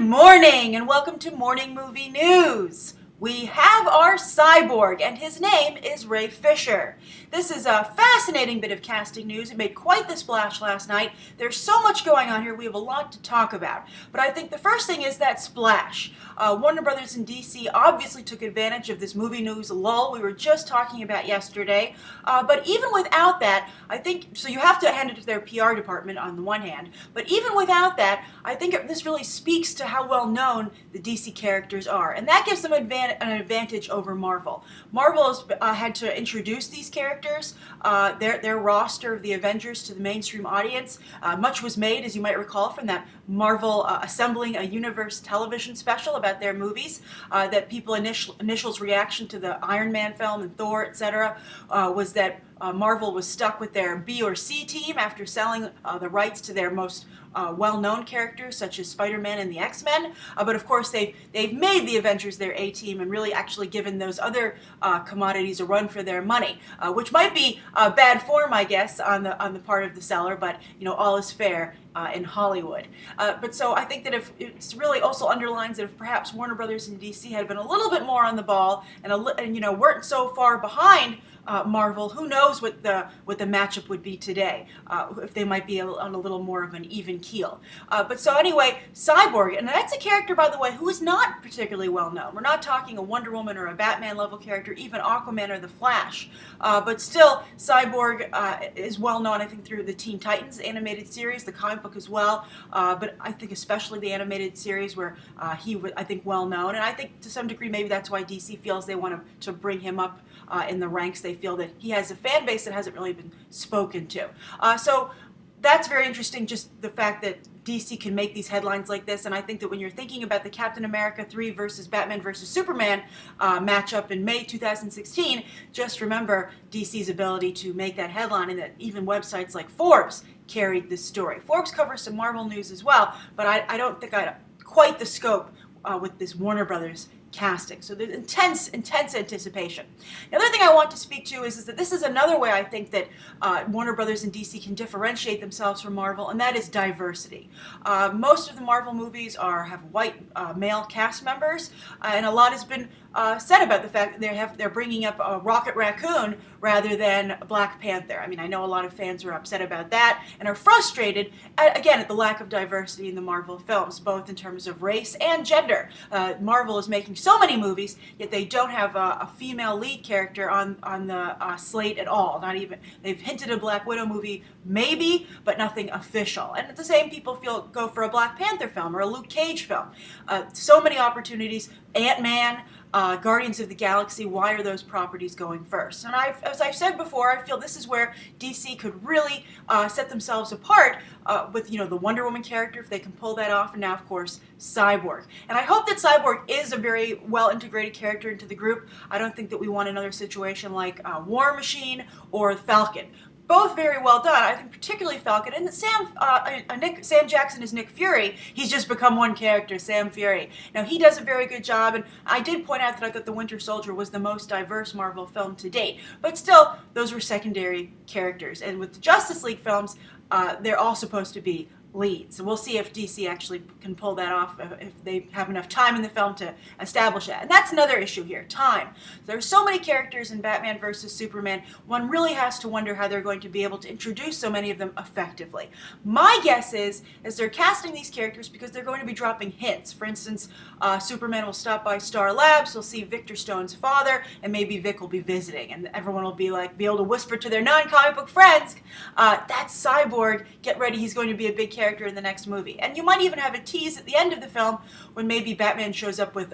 morning, and welcome to Morning Movie News. We have our Cyborg, and his name is Ray Fisher. This is a fascinating bit of casting news. It made quite the splash last night. There's so much going on here, we have a lot to talk about. But I think the first thing is that splash. Warner Brothers and DC obviously took advantage of this movie news lull we were just talking about yesterday. But even without that, I think, so you have to hand it to their PR department on the one hand, but even without that, I think this really speaks to how well known the DC characters are. And that gives them an advantage over Marvel. Marvel has had to introduce these characters, their roster of the Avengers to the mainstream audience. Much was made, as you might recall, from that Marvel Assembling a Universe television special about their movies, that people initial's reaction to the Iron Man film and Thor, etc., was that Marvel was stuck with their B or C team after selling the rights to their most well-known characters such as Spider-Man and the X-Men, but of course they've made the Avengers their A team and really actually given those other commodities a run for their money, which might be bad form, I guess, on the part of the seller, but you know, all is fair in Hollywood. But so I think that if it's really also underlines that if perhaps Warner Brothers and DC had been a little bit more on the ball and you know, weren't so far behind Marvel, who knows what the matchup would be today, if they might be on a little more of an even keel. But so anyway, Cyborg, and that's a character, by the way, who is not particularly well known. We're not talking a Wonder Woman or a Batman level character, even Aquaman or the Flash. But still, Cyborg is well known, I think, through the Teen Titans animated series, the comic book as well, but I think especially the animated series where he was, I think, well known. And I think to some degree maybe that's why DC feels they want to bring him up in the ranks. They feel that he has a fan base that hasn't really been spoken to. So that's very interesting, just the fact that DC can make these headlines like this, and I think that when you're thinking about the Captain America 3 versus Batman versus Superman matchup in May 2016, just remember DC's ability to make that headline, and that even websites like Forbes carried this story. Forbes covers some Marvel news as well, but I don't think I had quite the scope with this Warner Brothers casting. So there's intense anticipation. The other thing I want to speak to is that this is another way I think that Warner Brothers and DC can differentiate themselves from Marvel, and that is diversity. Most of the Marvel movies have white male cast members, and a lot has been said about the fact that they're bringing up Rocket Raccoon rather than Black Panther. I mean, I know a lot of fans are upset about that and are frustrated, again, at the lack of diversity in the Marvel films, both in terms of race and gender. Marvel is making so many movies, yet they don't have a female lead character on the slate at all. Not even, they've hinted a Black Widow movie, maybe, but nothing official. And the same people go for a Black Panther film or a Luke Cage film. So many opportunities. Ant-Man, Guardians of the Galaxy, why are those properties going first? And as I've said before, I feel this is where DC could really set themselves apart with, you know, the Wonder Woman character, if they can pull that off, and now, of course, Cyborg. And I hope that Cyborg is a very well-integrated character into the group. I don't think that we want another situation like War Machine or Falcon. Both very well done. I think particularly Falcon, and Sam Jackson is Nick Fury. He's just become one character, Sam Fury. Now he does a very good job, and I did point out that I thought The Winter Soldier was the most diverse Marvel film to date. But still, those were secondary characters. And with the Justice League films, they're all supposed to be leads. So we'll see if DC actually can pull that off, if they have enough time in the film to establish that. And that's another issue here, time. There are so many characters in Batman versus Superman, one really has to wonder how they're going to be able to introduce so many of them effectively. My guess is they're casting these characters because they're going to be dropping hints. For instance, Superman will stop by Star Labs, he'll see Victor Stone's father, and maybe Vic will be visiting, and everyone will be able to whisper to their non-comic book friends, that's Cyborg, get ready, he's going to be a big character in the next movie. And you might even have a tease at the end of the film when maybe Batman shows up with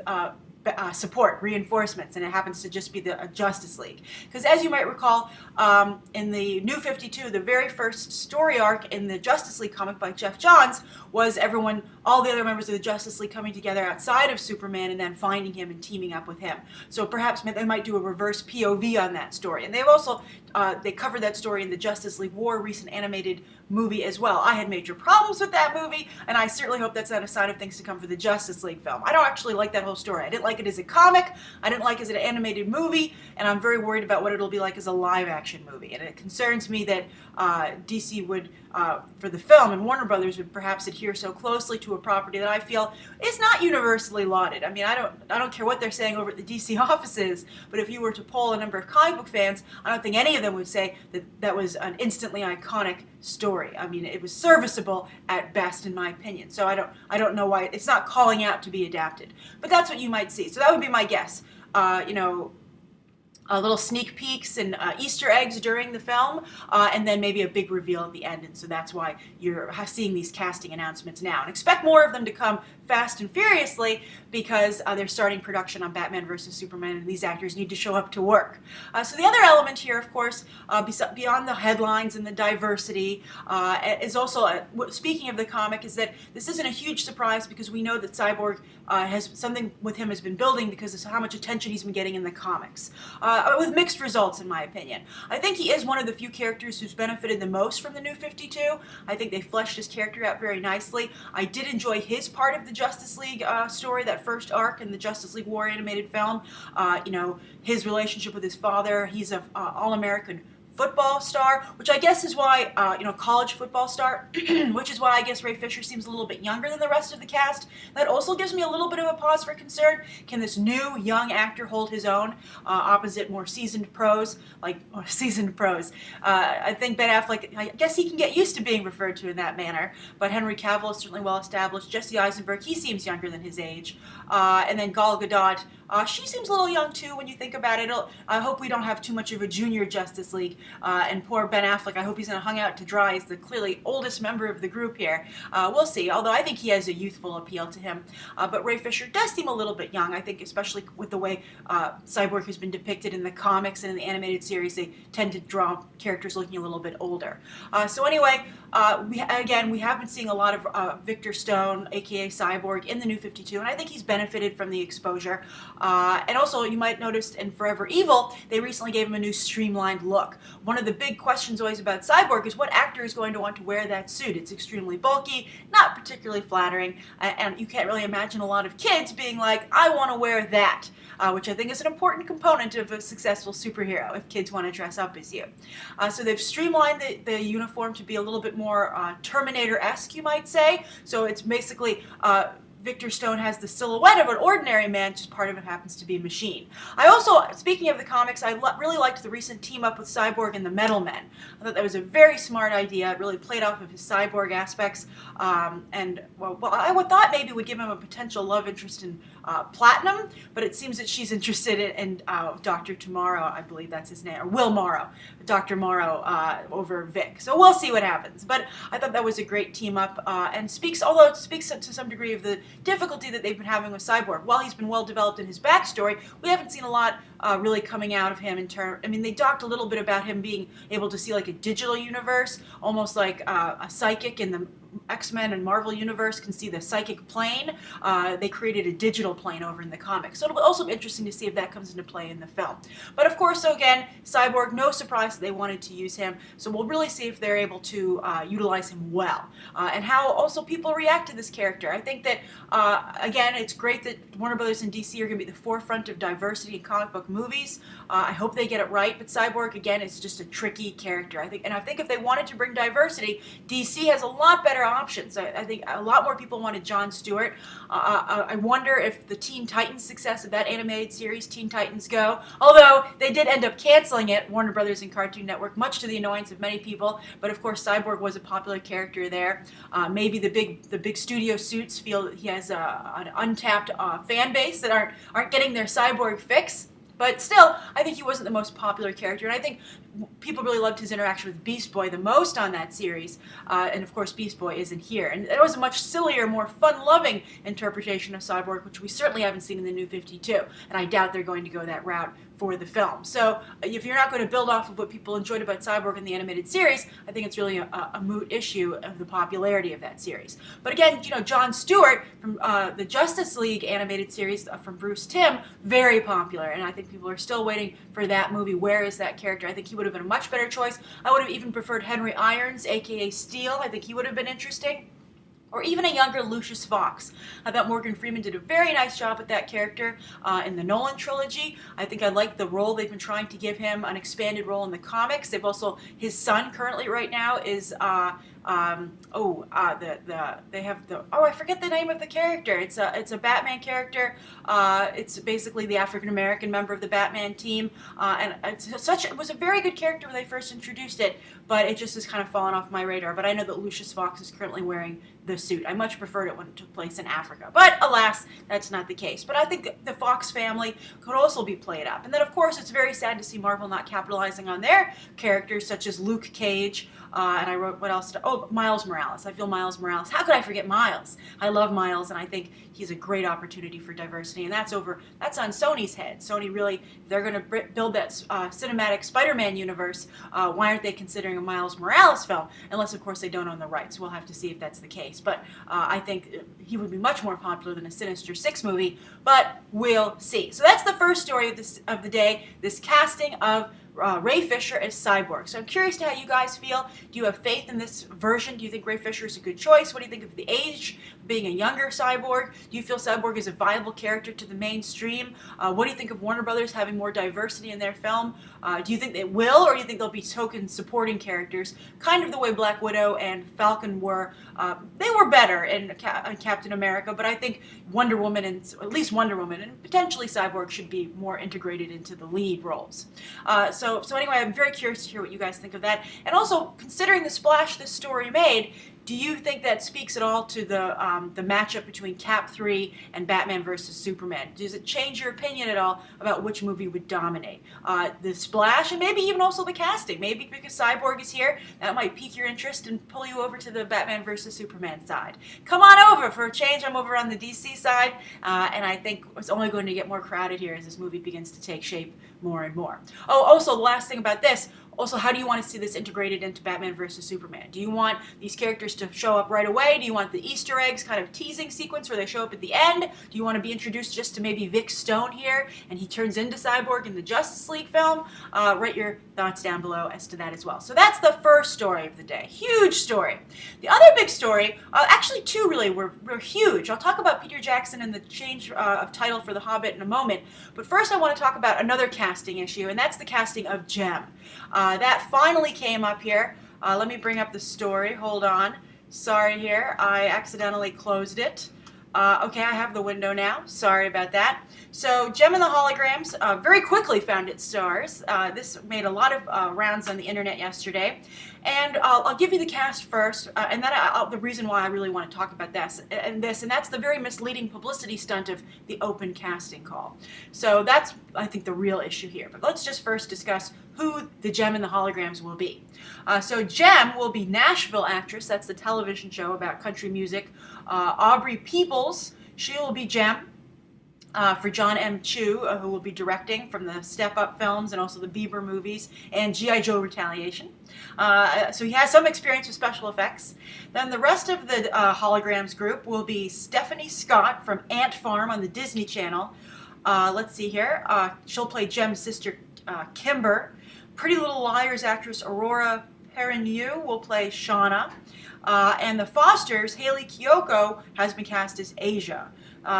support, reinforcements, and it happens to just be the Justice League. Because as you might recall, in the New 52, the very first story arc in the Justice League comic by Jeff Johns was all the other members of the Justice League coming together outside of Superman and then finding him and teaming up with him. So perhaps they might do a reverse POV on that story. And they've also, they covered that story in the Justice League War recent animated movie as well. I had major problems with that movie, and I certainly hope that's not a sign of things to come for the Justice League film. I don't actually like that whole story. I didn't like it as a comic, I didn't like it as an animated movie, and I'm very worried about what it'll be like as a live-action movie. And it concerns me that DC would, for the film, and Warner Brothers would perhaps adhere so closely to a property that I feel is not universally lauded. I mean, I don't care what they're saying over at the DC offices, but if you were to poll a number of comic book fans, I don't think any of them would say that that was an instantly iconic story. I mean, it was serviceable at best, in my opinion. So I don't know why it's not calling out to be adapted. But that's what you might see. So that would be my guess. Little sneak peeks and Easter eggs during the film, and then maybe a big reveal at the end. And so that's why you're seeing these casting announcements now. And expect more of them to come fast and furiously, because they're starting production on Batman vs. Superman, and these actors need to show up to work. So the other element here, of course, beyond the headlines and the diversity, is also, speaking of the comic, is that this isn't a huge surprise, because we know that Cyborg has something with him has been building because of how much attention he's been getting in the comics. With mixed results, in my opinion. I think he is one of the few characters who's benefited the most from the New 52. I think they fleshed his character out very nicely. I did enjoy his part of the Justice League story, that first arc in the Justice League War animated film. His relationship with his father. He's an All-American football star, which I guess is why, college football star, which is why I guess Ray Fisher seems a little bit younger than the rest of the cast. That also gives me a little bit of a pause for concern. Can this new young actor hold his own opposite more seasoned pros? I think Ben Affleck, I guess he can get used to being referred to in that manner, but Henry Cavill is certainly well established. Jesse Eisenberg, he seems younger than his age. And then Gal Gadot, she seems a little young too when you think about it. I hope we don't have too much of a junior Justice League. And poor Ben Affleck, I hope he's not hung out to dry. He's the clearly oldest member of the group here. We'll see, although I think he has a youthful appeal to him. But Ray Fisher does seem a little bit young, I think, especially with the way Cyborg has been depicted in the comics and in the animated series. They tend to draw characters looking a little bit older. So anyway, we have been seeing a lot of Victor Stone, aka Cyborg, in the New 52, and I think he's benefited from the exposure. And also, you might notice in Forever Evil, they recently gave him a new streamlined look. One of the big questions always about Cyborg is what actor is going to want to wear that suit. It's extremely bulky, not particularly flattering, and you can't really imagine a lot of kids being like, I want to wear that, which I think is an important component of a successful superhero, if kids want to dress up as you. So they've streamlined the uniform to be a little bit more Terminator-esque, you might say. So it's basically Victor Stone has the silhouette of an ordinary man, just part of it happens to be a machine. I also, speaking of the comics, I really liked the recent team up with Cyborg and the Metal Men. I thought that was a very smart idea. It really played off of his cyborg aspects, I thought maybe it would give him a potential love interest in Platinum, but it seems that she's interested in Dr. Tomorrow, I believe that's his name, or Will Morrow, Dr. Morrow over Vic. So we'll see what happens. But I thought that was a great team up, and although it speaks to some degree of the difficulty that they've been having with Cyborg. While he's been well developed in his backstory, we haven't seen a lot really coming out of him they talked a little bit about him being able to see like a digital universe, almost like a psychic in the X-Men and Marvel Universe can see the psychic plane. They created a digital plane over in the comics. So it'll also be interesting to see if that comes into play in the film. But of course, so again, Cyborg, no surprise that they wanted to use him. So we'll really see if they're able to utilize him well. And how also people react to this character. I think that, again, it's great that Warner Brothers and DC are going to be at the forefront of diversity in comic book movies. I hope they get it right. But Cyborg, again, is just a tricky character. I think if they wanted to bring diversity, DC has a lot better options. I think a lot more people wanted Jon Stewart. I wonder if the Teen Titans success of that animated series, Teen Titans Go, although they did end up canceling it, Warner Brothers and Cartoon Network, much to the annoyance of many people. But of course, Cyborg was a popular character there. Maybe the big studio suits feel that he has an untapped fan base that aren't getting their Cyborg fix. But still, I think he wasn't the most popular character, and I think people really loved his interaction with Beast Boy the most on that series, and of course Beast Boy isn't here. And it was a much sillier, more fun-loving interpretation of Cyborg, which we certainly haven't seen in the New 52, and I doubt they're going to go that route for the film. So if you're not going to build off of what people enjoyed about Cyborg in the animated series, I think it's really a moot issue of the popularity of that series. But again, Jon Stewart from the Justice League animated series from Bruce Timm, very popular, and I think people are still waiting for that movie. Where is that character? I think he would have been a much better choice. I would have even preferred Henry Irons, aka Steel. I think he would have been interesting. Or even a younger Lucius Fox. I thought Morgan Freeman did a very nice job with that character in the Nolan trilogy. I think I like the role they've been trying to give him, an expanded role in the comics. They've also, his son currently right now is, I forget the name of the character. It's a Batman character. It's basically the African American member of the Batman team, and it was a very good character when they first introduced it, but it just has kind of fallen off my radar. But I know that Lucius Fox is currently wearing the suit. I much preferred it when it took place in Africa, but alas, that's not the case. But I think the Fox family could also be played up. And then, of course, it's very sad to see Marvel not capitalizing on their characters, such as Luke Cage. And I wrote, what else? Miles Morales. I feel Miles Morales. How could I forget Miles? I love Miles, and I think he's a great opportunity for diversity. And that's on Sony's head. Sony really, they're going to build that cinematic Spider-Man universe. Why aren't they considering a Miles Morales film? Unless, of course, they don't own the rights. We'll have to see if that's the case. But I think he would be much more popular than a Sinister Six movie. But we'll see. So that's the first story of the day. This casting of Ray Fisher as Cyborg. So I'm curious to how you guys feel. Do you have faith in this version? Do you think Ray Fisher is a good choice? What do you think of the age, being a younger Cyborg? Do you feel Cyborg is a viable character to the mainstream? What do you think of Warner Brothers having more diversity in their film? Do you think they will, or do you think they'll be token supporting characters, kind of the way Black Widow and Falcon were? They were better in Captain America, but I think Wonder Woman, and at least Wonder Woman, and potentially Cyborg should be more integrated into the lead roles. So anyway, I'm very curious to hear what you guys think of that. And also, considering the splash this story made, do you think that speaks at all to the matchup between Cap 3 and Batman versus Superman? Does it change your opinion at all about which movie would dominate? The splash, and maybe even also the casting. Maybe because Cyborg is here, that might pique your interest and pull you over to the Batman versus Superman side. Come on over. For a change, I'm over on the DC side, and I think it's only going to get more crowded here as this movie begins to take shape more and more. Oh, also, the last thing about this. Also, how do you want to see this integrated into Batman versus Superman? Do you want these characters to show up right away? Do you want the Easter eggs kind of teasing sequence where they show up at the end? Do you want to be introduced just to maybe Vic Stone here and he turns into Cyborg in the Justice League film? Write your thoughts down below as to that as well. So that's the first story of the day. Huge story. The other big story, actually two really were huge. I'll talk about Peter Jackson and the change of title for The Hobbit in a moment. But first I want to talk about another casting issue, and that's the casting of Jem. That finally came up here. Let me bring up the story. Hold on. Sorry here. I accidentally closed it. Okay, I have the window now. Sorry about that. So, Jem and the Holograms very quickly found its stars. This made a lot of rounds on the internet yesterday. And I'll give you the cast first, and then the reason why I really want to talk about this, and that's the very misleading publicity stunt of the open casting call. So that's, I think, the real issue here. But let's just first discuss who the Jem and the Holograms will be. So Jem will be Nashville actress. That's the television show about country music. Aubrey Peoples, she will be Jem. For John M. Chu, who will be directing from the Step Up films and also the Bieber movies and G.I. Joe Retaliation. So he has some experience with special effects. Then the rest of the Holograms group will be Stephanie Scott from Ant Farm on the Disney Channel. Let's see here. She'll play Jem's sister, Kimber. Pretty Little Liars actress Aurora Perrineau will play Shauna. And the Fosters, Haley Kiyoko, has been cast as Asia.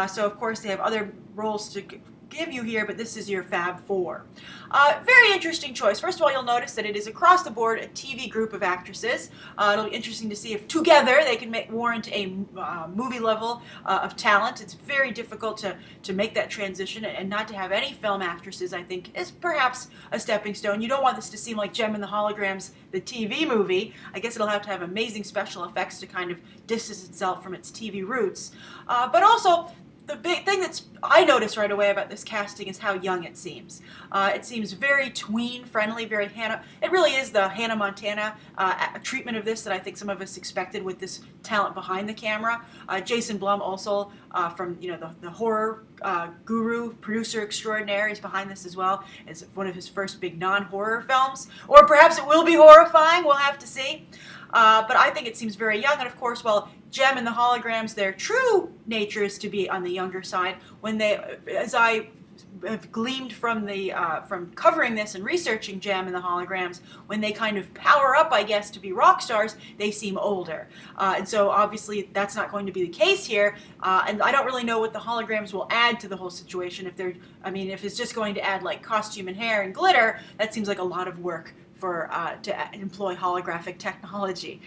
So, of course, they have other roles to give you here, but this is your Fab Four. Very interesting choice. First of all, you'll notice that it is across the board a TV group of actresses. It'll be interesting to see if together they can warrant a movie level of talent. It's very difficult to make that transition, and not to have any film actresses, I think, is perhaps a stepping stone. You don't want this to seem like Jem and the Holograms, the TV movie. I guess it'll have to have amazing special effects to kind of distance itself from its TV roots. But also, the big thing that's I noticed right away about this casting is how young it seems. It seems very tween-friendly, very Hannah. It really is the Hannah Montana treatment of this that I think some of us expected with this talent behind the camera. Jason Blum also from the horror guru, producer extraordinaire. He's behind this as well. It's one of his first big non-horror films, or perhaps it will be horrifying. We'll have to see. But I think it seems very young, and of course, well, Jem and the Holograms, their true nature is to be on the younger side. When they, as I have gleamed from the from covering this and researching Jem and the holograms, when they kind of power up, I guess, to be rock stars, they seem older. And so obviously that's not going to be the case here. And I don't really know what the holograms will add to the whole situation. If they're, I mean, if it's just going to add like costume and hair and glitter, that seems like a lot of work for to employ holographic technology.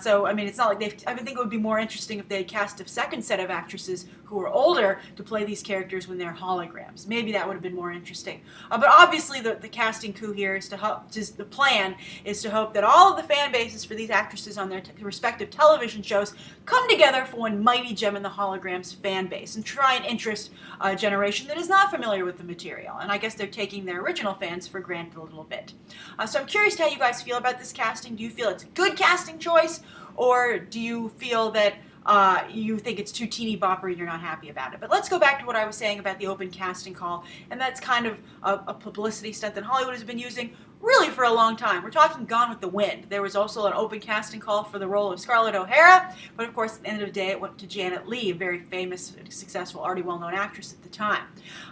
So, I mean, it's not like they've, I think it would be more interesting if they had cast a second set of actresses who are older to play these characters when they're holograms. Maybe that would have been more interesting. But obviously the casting coup here is to hope, just the plan is to hope that all of the fan bases for these actresses on their respective television shows come together for one mighty Jem and the Holograms fan base and try and interest a generation that is not familiar with the material. And I guess they're taking their original fans for granted a little bit. So I'm curious to how you guys feel about this casting. Do you feel it's a good casting choice, or do you feel that you think it's too teeny bopper and you're not happy about it? But let's go back to what I was saying about the open casting call, and that's kind of a publicity stunt that Hollywood has been using really for a long time. We're talking Gone with the Wind. There was also an open casting call for the role of Scarlett O'Hara, but of course at the end of the day it went to Janet Leigh, a very famous, successful, already well-known actress at the time.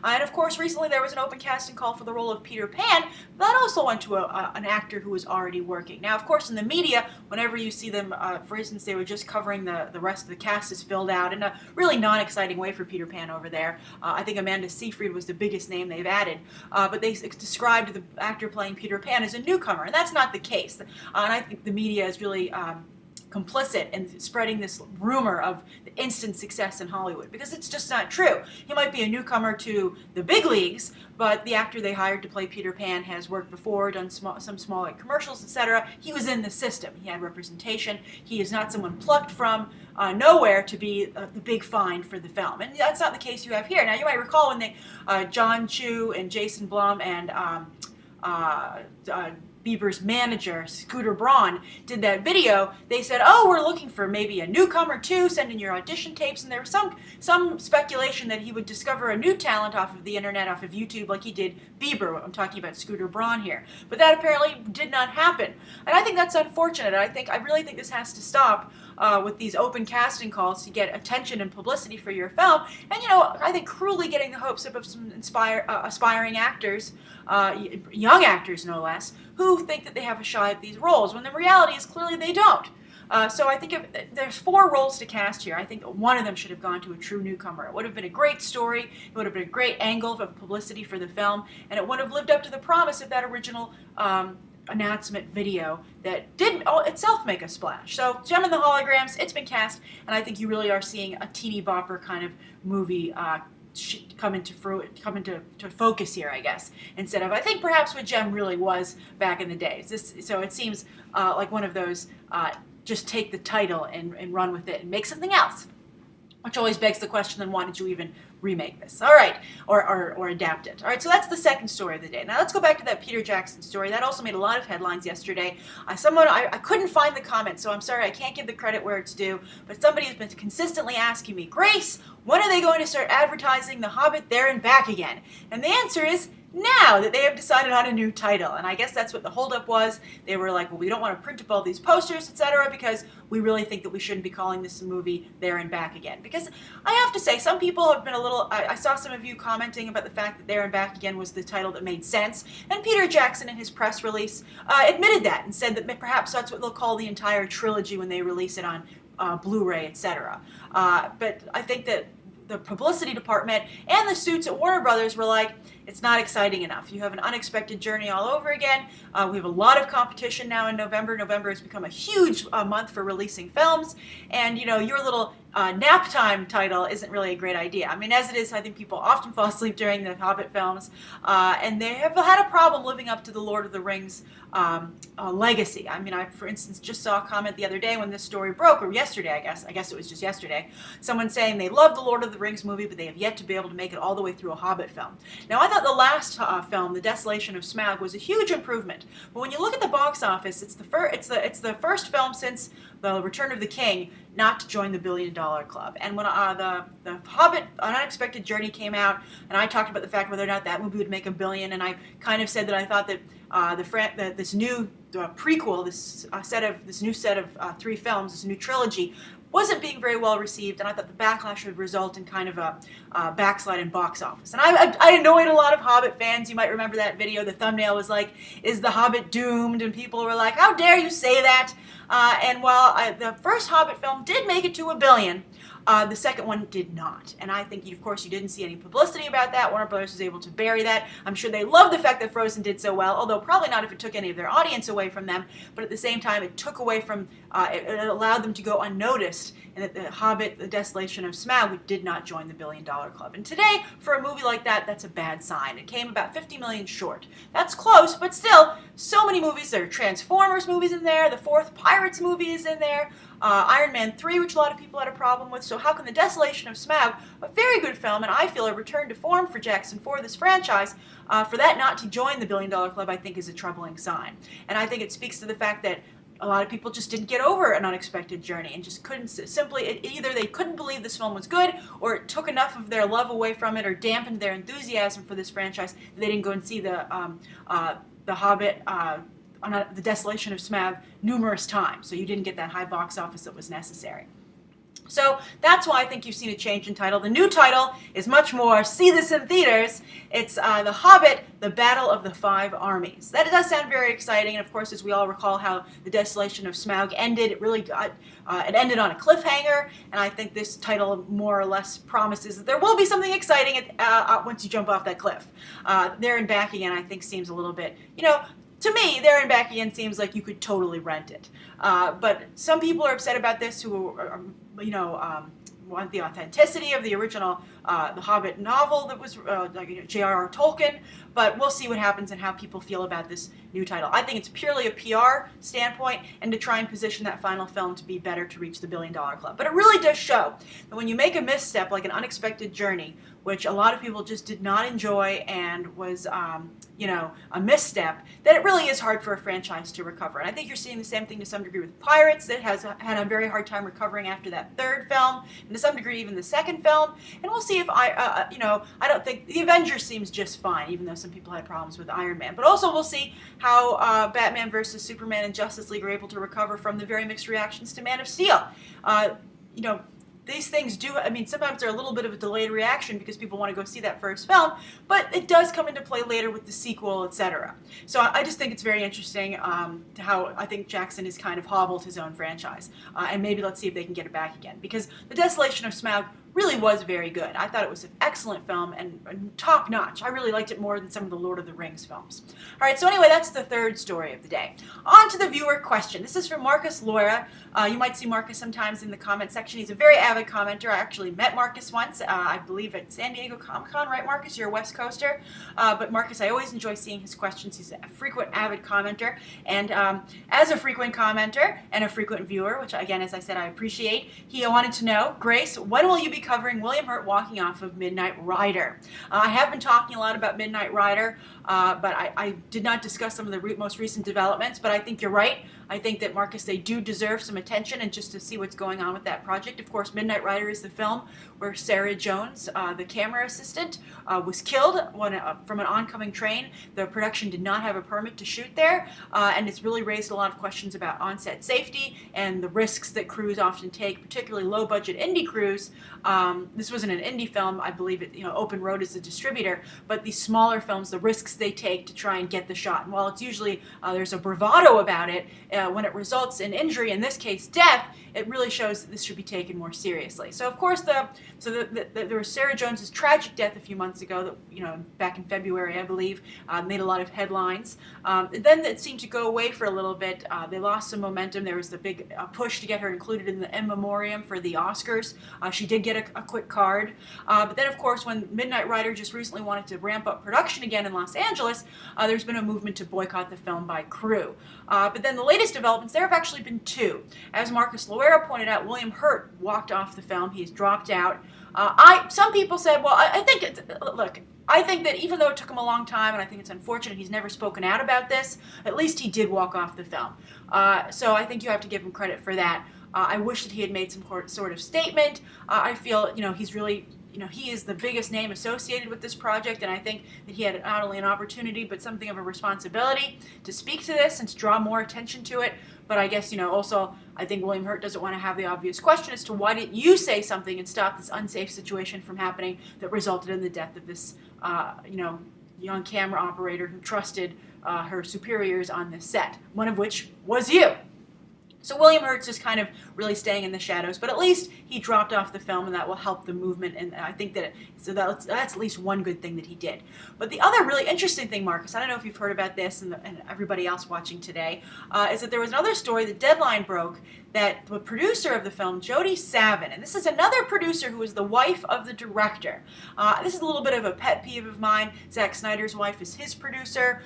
And of course recently there was an open casting call for the role of Peter Pan. That also went to an actor who was already working. Now of course in the media, whenever you see them, for instance, they were just covering the rest of the cast is filled out in a really non-exciting way for Peter Pan over there. I think Amanda Seyfried was the biggest name they've added, but they described the actor playing Peter Pan as a newcomer, and that's not the case. And I think the media is really complicit in spreading this rumor of the instant success in Hollywood, because it's just not true. He might be a newcomer to the big leagues, but the actor they hired to play Peter Pan has worked before, done some small like, commercials, etc. He was in the system. He had representation. He is not someone plucked from nowhere to be the big find for the film. And that's not the case you have here. Now, you might recall when they, John Chu and Jason Blum and Bieber's manager, Scooter Braun, did that video. They said, oh, we're looking for maybe a newcomer too, send in your audition tapes. And there was some speculation that he would discover a new talent off of the internet, off of YouTube, like he did Bieber. I'm talking about Scooter Braun here. But that apparently did not happen. And I think that's unfortunate. I really think this has to stop with these open casting calls to get attention and publicity for your film. And, you know, I think cruelly getting the hopes up of some aspiring actors, young actors no less, who think that they have a shot at these roles, when the reality is clearly they don't. So I think there's 4 roles to cast here. I think one of them should have gone to a true newcomer. It would have been a great story, it would have been a great angle of publicity for the film, and it would have lived up to the promise of that original announcement video that didn't itself make a splash. So Jem and the Holograms, it's been cast, and I think you really are seeing a teeny bopper kind of movie come into focus here, I guess, instead of, I think perhaps what Jem really was back in the day. So it seems like one of those just take the title and run with it and make something else, which always begs the question, then why did you even remake this? All right, or adapt it. All right, so that's the second story of the day. Now let's go back to that Peter Jackson story. That also made a lot of headlines yesterday. I couldn't find the comment, so I'm sorry, I can't give the credit where it's due, but somebody has been consistently asking me, Grace, when are they going to start advertising The Hobbit There and Back again? And the answer is now, that they have decided on a new title. And I guess that's what the holdup was. They were like, well, we don't want to print up all these posters, etc., because we really think that we shouldn't be calling this movie There and Back Again. Because I have to say, some people have been a little, I saw some of you commenting about the fact that There and Back Again was the title that made sense. And Peter Jackson, in his press release, admitted that and said that perhaps that's what they'll call the entire trilogy when they release it on Blu-ray, etc. But I think that the publicity department and the suits at Warner Brothers were like, it's not exciting enough. You have an unexpected journey all over again. We have a lot of competition now in November. November has become a huge month for releasing films. And, you know, your little nap time title isn't really a great idea. I mean, as it is, I think people often fall asleep during the Hobbit films. And they have had a problem living up to the Lord of the Rings legacy. I mean, I, for instance, just saw a comment the other day when this story broke, or yesterday, I guess it was just yesterday, someone saying they love the Lord of the Rings movie, but they have yet to be able to make it all the way through a Hobbit film. Now, I thought the last film, The Desolation of Smaug, was a huge improvement. But when you look at the box office, it's the first film since The Return of the King not to join the $1 billion club. And when the Hobbit: An Unexpected Journey came out, and I talked about the fact whether or not that movie would make $1 billion, and I kind of said that I thought that this new prequel, this new set of 3 films, this new trilogy, wasn't being very well received, and I thought the backlash would result in kind of a backslide in box office. And I annoyed a lot of Hobbit fans. You might remember that video. The thumbnail was like, "Is the Hobbit doomed?" And people were like, "How dare you say that?" And while the first Hobbit film did make it to $1 billion, the second one did not. And I think, of course, you didn't see any publicity about that. Warner Brothers was able to bury that. I'm sure they loved the fact that Frozen did so well, although probably not if it took any of their audience away from them. But at the same time, it took away from, it allowed them to go unnoticed, and that the Hobbit, The Desolation of Smaug, did not join the $1 billion club. And today, for a movie like that, that's a bad sign. It came about $50 million short. That's close, but still, so many movies. There are Transformers movies in there. The fourth Pirates movie is in there. Iron Man 3, which a lot of people had a problem with. So how can The Desolation of Smaug, a very good film, and I feel a return to form for Jackson for this franchise, for that not to join the $1 billion club, I think is a troubling sign. And I think it speaks to the fact that a lot of people just didn't get over An Unexpected Journey and just couldn't either they couldn't believe this film was good, or it took enough of their love away from it or dampened their enthusiasm for this franchise that they didn't go and see the Hobbit, The Desolation of Smaug numerous times, so you didn't get that high box office that was necessary. So that's why I think you've seen a change in title. The new title is much more, see this in theaters, it's The Hobbit, The Battle of the Five Armies. That does sound very exciting, and of course, as we all recall how The Desolation of Smaug ended, it really got, it ended on a cliffhanger, and I think this title more or less promises that there will be something exciting once you jump off that cliff. There and Back Again, I think, seems a little bit, to me, There and Back Again seems like you could totally rent it. But some people are upset about this who are want the authenticity of the original The Hobbit novel that was J.R.R. Tolkien. But we'll see what happens and how people feel about this new title. I think it's purely a PR standpoint and to try and position that final film to be better to reach the $1 billion club. But it really does show that when you make a misstep like An Unexpected Journey, which a lot of people just did not enjoy and was, a misstep, that it really is hard for a franchise to recover. And I think you're seeing the same thing to some degree with Pirates, that has had a very hard time recovering after that third film, and to some degree even the second film. And we'll see if I don't think the Avengers seems just fine, even though some people had problems with Iron Man. But also we'll see how Batman vs. Superman and Justice League are able to recover from the very mixed reactions to Man of Steel. These things do, sometimes they're a little bit of a delayed reaction because people want to go see that first film, but it does come into play later with the sequel, etc. So I just think it's very interesting to how I think Jackson has kind of hobbled his own franchise. And maybe let's see if they can get it back again. Because The Desolation of Smaug really was very good. I thought it was an excellent film and top-notch. I really liked it more than some of the Lord of the Rings films. All right, so anyway, that's the third story of the day. On to the viewer question. This is from Marcus Laura. You might see Marcus sometimes in the comment section. He's a very avid commenter. I actually met Marcus once, I believe at San Diego Comic-Con, right, Marcus? You're a West Coaster. But Marcus, I always enjoy seeing his questions. He's a frequent avid commenter. And as a frequent commenter and a frequent viewer, which again, as I said, I appreciate, he wanted to know, Grace, when will you be covering William Hurt walking off of Midnight Rider? I have been talking a lot about Midnight Rider, but I did not discuss some of the most recent developments, but I think you're right. I think that, Marcus, they do deserve some attention and just to see what's going on with that project. Of course, Midnight Rider is the film where Sarah Jones, the camera assistant, was killed from an oncoming train. The production did not have a permit to shoot there, and it's really raised a lot of questions about on-set safety and the risks that crews often take, particularly low-budget indie crews. This wasn't an indie film. I believe Open Road is the distributor, but these smaller films, the risks they take to try and get the shot. And while it's usually, there's a bravado about it, when it results in injury, in this case death, it really shows that this should be taken more seriously. So of course, there was Sarah Jones's tragic death a few months ago, that back in February, I believe, made a lot of headlines. Then it seemed to go away for a little bit. They lost some momentum. There was the big push to get her included in the in memoriam for the Oscars. She did get a quick card. But then, of course, when Midnight Rider just recently wanted to ramp up production again in Los Angeles, there's been a movement to boycott the film by crew. But then the latest developments, there have actually been two. As Marcus Loera pointed out, William Hurt walked off the film. He's dropped out. Some people said, well, I think that even though it took him a long time, and I think it's unfortunate he's never spoken out about this, at least he did walk off the film. So I think you have to give him credit for that. I wish that he had made some sort of statement. I feel, he's really he is the biggest name associated with this project, and I think that he had not only an opportunity but something of a responsibility to speak to this and to draw more attention to it. But I guess, also, I think William Hurt doesn't want to have the obvious question as to why didn't you say something and stop this unsafe situation from happening that resulted in the death of this, young camera operator who trusted her superiors on this set, one of which was you. So William Hurt's just kind of really staying in the shadows, but at least he dropped off the film, and that will help the movement, and I think that's at least one good thing that he did. But the other really interesting thing, Marcus, I don't know if you've heard about this and everybody else watching today, is that there was another story that Deadline broke that the producer of the film, Jodie Savin, and this is another producer who is the wife of the director. This is a little bit of a pet peeve of mine. Zack Snyder's wife is his producer.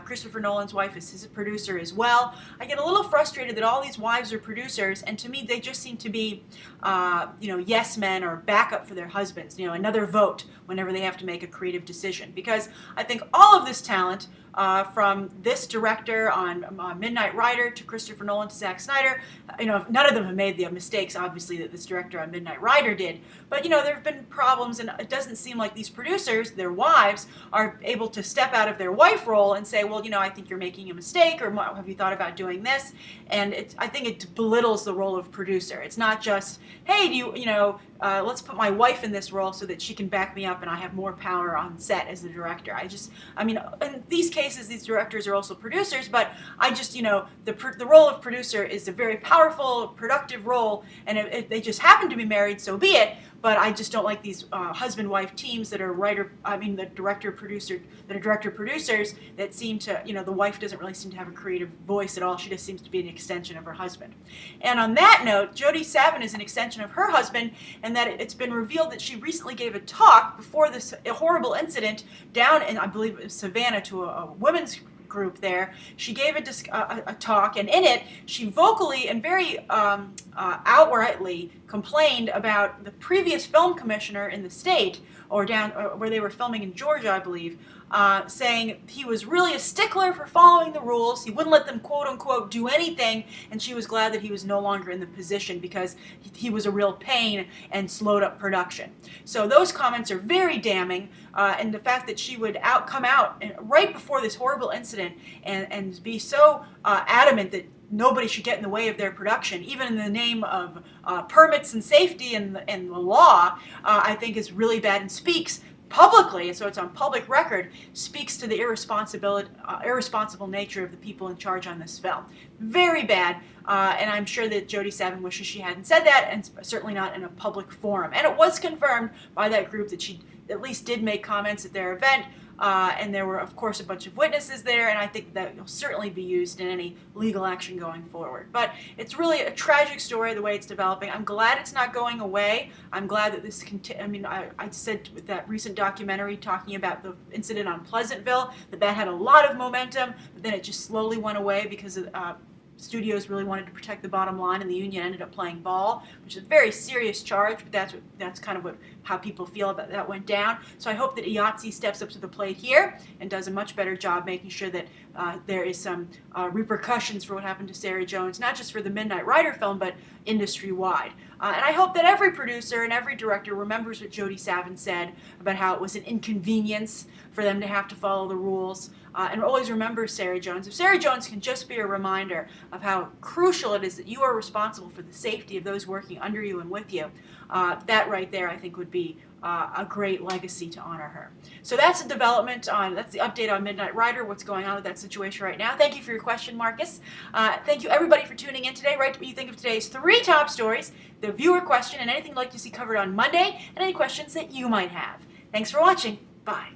Christopher Nolan's wife is his producer as well. I get a little frustrated that all these wives are producers, and to me they just seem to be yes men or backup for their husbands, another vote whenever they have to make a creative decision. Because I think all of this talent, from this director on Midnight Rider to Christopher Nolan to Zack Snyder, none of them have made the mistakes, obviously, that this director on Midnight Rider did. But, there have been problems, and it doesn't seem like these producers, their wives, are able to step out of their wife role and say, well, I think you're making a mistake, or have you thought about doing this? And I think it belittles the role of producer. It's not just, hey, let's put my wife in this role so that she can back me up and I have more power on set as the director. In these cases, these directors are also producers, but the role of producer is a very powerful, productive role, and if they just happen to be married, so be it. But I just don't like these husband-wife teams that are director-producers that seem to, the wife doesn't really seem to have a creative voice at all. She just seems to be an extension of her husband. And on that note, Jodie Savin is an extension of her husband, and that it's been revealed that she recently gave a talk before this horrible incident down in, I believe it was Savannah, to a women's group there. She gave a talk, and in it, she vocally and very outrightly complained about the previous film commissioner in the state, or where they were filming in Georgia, I believe, saying he was really a stickler for following the rules. He wouldn't let them, quote unquote, do anything, and she was glad that he was no longer in the position because he was a real pain and slowed up production. So those comments are very damning, and the fact that she would come out right before this horrible incident and be so adamant that nobody should get in the way of their production, even in the name of permits and safety and the law, I think is really bad, and speaks publicly, so it's on public record, speaks to the irresponsible nature of the people in charge on this film. Very bad, and I'm sure that Jodie Savin wishes she hadn't said that, and certainly not in a public forum. And it was confirmed by that group that she at least did make comments at their event, and there were, of course, a bunch of witnesses there, and I think that will certainly be used in any legal action going forward. But it's really a tragic story, the way it's developing. I'm glad it's not going away. I'm glad that this I said with that recent documentary talking about the incident on Pleasantville that had a lot of momentum, but then it just slowly went away because of studios really wanted to protect the bottom line, and the union ended up playing ball, which is a very serious charge, but that's kind of how people feel about that went down. So I hope that IATSE steps up to the plate here and does a much better job making sure that there is some repercussions for what happened to Sarah Jones, not just for the Midnight Rider film, but industry-wide. And I hope that every producer and every director remembers what Jodie Savin said about how it was an inconvenience for them to have to follow the rules, and always remember Sarah Jones. If Sarah Jones can just be a reminder of how crucial it is that you are responsible for the safety of those working under you and with you, that right there I think would be a great legacy to honor her. So that's the update on Midnight Rider, what's going on with that situation right now. Thank you for your question, Marcus. Thank you everybody for tuning in today. Write what you think of today's 3 top stories, the viewer question, and anything you'd like to see covered on Monday, and any questions that you might have. Thanks for watching. Bye.